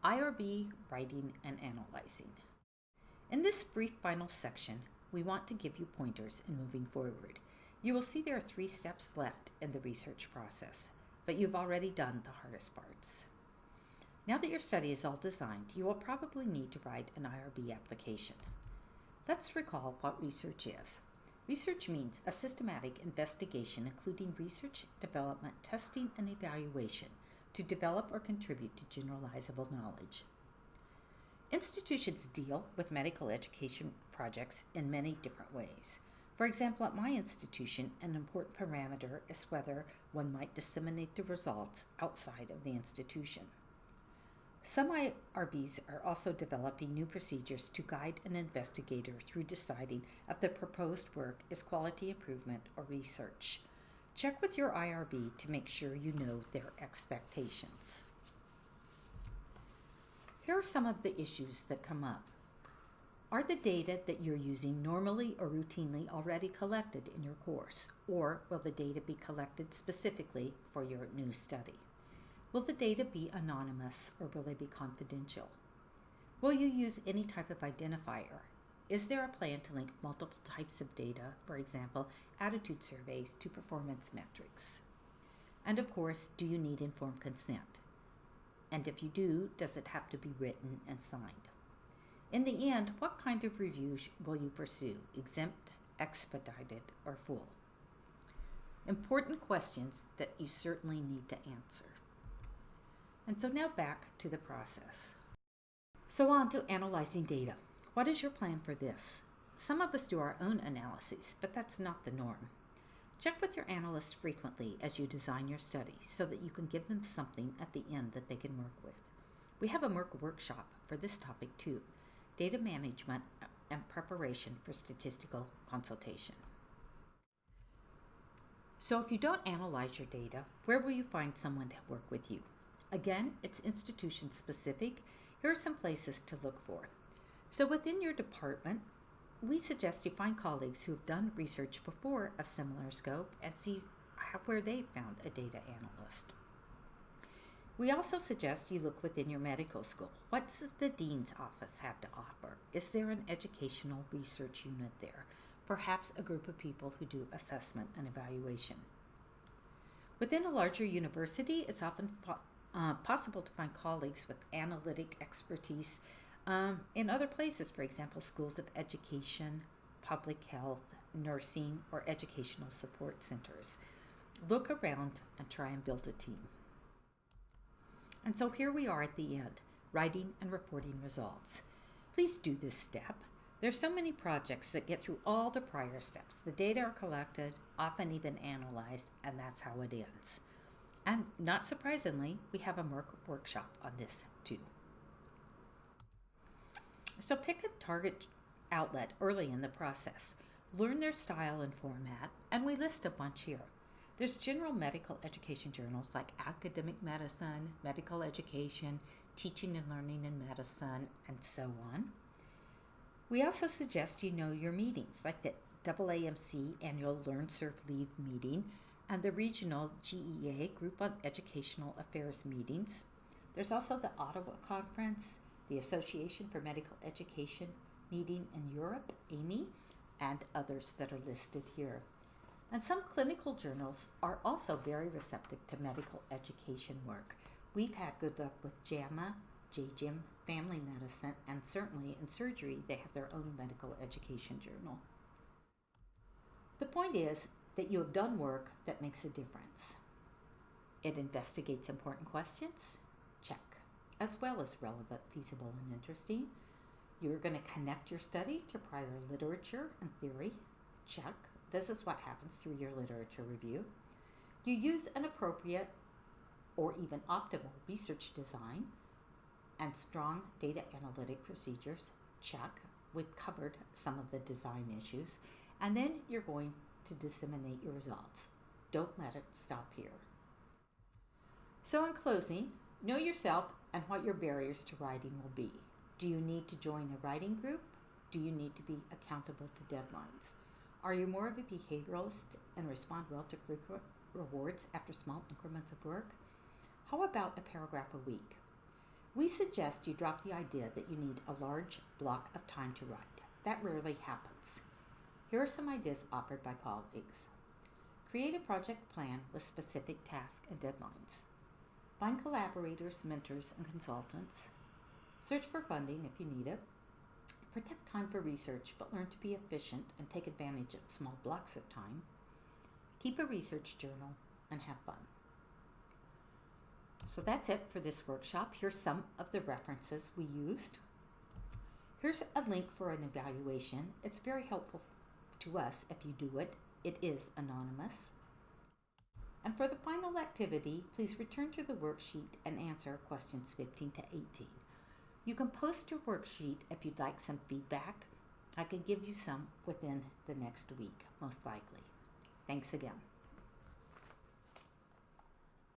IRB, Writing and Analyzing. In this brief final section, we want to give you pointers in moving forward. You will see there are 3 steps left in the research process, but you've already done the hardest parts. Now that your study is all designed, you will probably need to write an IRB application. Let's recall what research is. Research means a systematic investigation including research, development, testing, and evaluation to develop or contribute to generalizable knowledge. Institutions deal with medical education projects in many different ways. For example, at my institution, an important parameter is whether one might disseminate the results outside of the institution. Some IRBs are also developing new procedures to guide an investigator through deciding if the proposed work is quality improvement or research. Check with your IRB to make sure you know their expectations. Here are some of the issues that come up. Are the data that you're using normally or routinely already collected in your course, or will the data be collected specifically for your new study? Will the data be anonymous or will they be confidential? Will you use any type of identifier? Is there a plan to link multiple types of data, for example, attitude surveys, to performance metrics? And of course, do you need informed consent? And if you do, does it have to be written and signed? In the end, what kind of review will you pursue? Exempt, expedited, or full? Important questions that you certainly need to answer. And so now back to the process. So on to analyzing data. What is your plan for this? Some of us do our own analyses, but that's not the norm. Check with your analysts frequently as you design your study so that you can give them something at the end that they can work with. We have a MERC workshop for this topic too, data management and preparation for statistical consultation. So if you don't analyze your data, where will you find someone to work with you? Again, it's institution specific. Here are some places to look for. So within your department, we suggest you find colleagues who have done research before of similar scope and see where they found a data analyst. We also suggest you look within your medical school. What does the dean's office have to offer? Is there an educational research unit there? Perhaps a group of people who do assessment and evaluation. Within a larger university, it's often possible to find colleagues with analytic expertise in other places, for example, schools of education, public health, nursing, or educational support centers. Look around and try and build a team. And so here we are at the end, writing and reporting results. Please do this step. There's so many projects that get through all the prior steps. The data are collected, often even analyzed, and that's how it ends. And not surprisingly, we have a MERC workshop on this too. So pick a target outlet early in the process. Learn their style and format, and we list a bunch here. There's general medical education journals like Academic Medicine, Medical Education, Teaching and Learning in Medicine, and so on. We also suggest you know your meetings, like the AAMC Annual Learn, Serve, Leave meeting, and the regional GEA Group on Educational Affairs meetings. There's also the Ottawa Conference, the Association for Medical Education meeting in Europe, AME, and others that are listed here. And some clinical journals are also very receptive to medical education work. We've had good luck with JAMA, JGIM, Family Medicine, and certainly in surgery, they have their own medical education journal. The point is that you have done work that makes a difference. It investigates important questions, check, as well as relevant, feasible, and interesting. You're going to connect your study to prior literature and theory, check. This is what happens through your literature review. You use an appropriate or even optimal research design and strong data analytic procedures, check. We've covered some of the design issues. And then you're going to disseminate your results. Don't let it stop here. So in closing, know yourself and what your barriers to writing will be. Do you need to join a writing group? Do you need to be accountable to deadlines? Are you more of a behavioralist and respond well to frequent rewards after small increments of work? How about a paragraph a week? We suggest you drop the idea that you need a large block of time to write. That rarely happens. Here are some ideas offered by colleagues. Create a project plan with specific tasks and deadlines. Find collaborators, mentors, and consultants. Search for funding if you need it. Protect time for research, but learn to be efficient and take advantage of small blocks of time. Keep a research journal and have fun. So that's it for this workshop. Here's some of the references we used. Here's a link for an evaluation. It's very helpful to us if you do it. It is anonymous. And for the final activity, please return to the worksheet and answer questions 15 to 18. You can post your worksheet if you'd like some feedback. I can give you some within the next week, most likely. Thanks again.